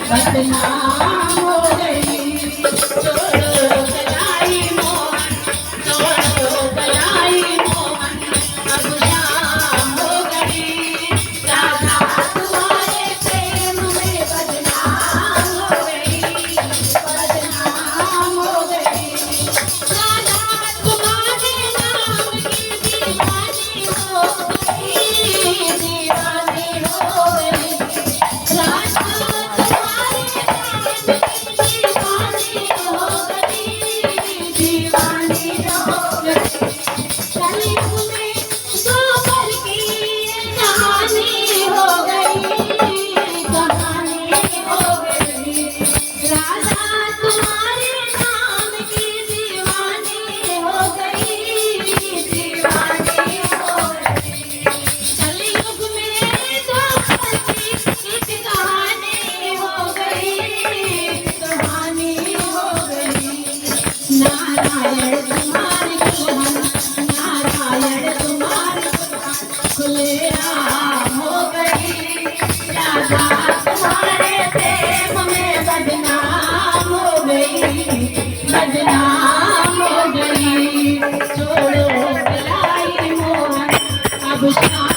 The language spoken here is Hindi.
बदनाम हो गई। छोड़ो कलाई मोहन, छोड़ो कलाई मोहन, अब शाम हो गई। राधा तुम्हारे प्रेम में बदनाम हो गई, बदनाम हो गई। राधा तुम्हारे नाम की दीवानी हो गई, दीवानी हो गई। राधा तुम्हारे नाम की दीवानी हो गई, दीवानी हो गई। कलयुग में गोबर की ये कहानी हो गई, कहानी हो गई। राधा तुम्हारे नाम की दीवानी हो गई, दीवानी हो गई। कलयुग में गोबर की एक कहानी हो गई, कहानी हो गई। नारायण तुम्हारी दुल्हन, नारायण तुम्हारी दुल्हन खुलेआम हो गई। राधा तुम्हारे प्रेम में बदनाम हो गई, बदनाम हो गई। छोड़ो कलाई मोहन, अब शाम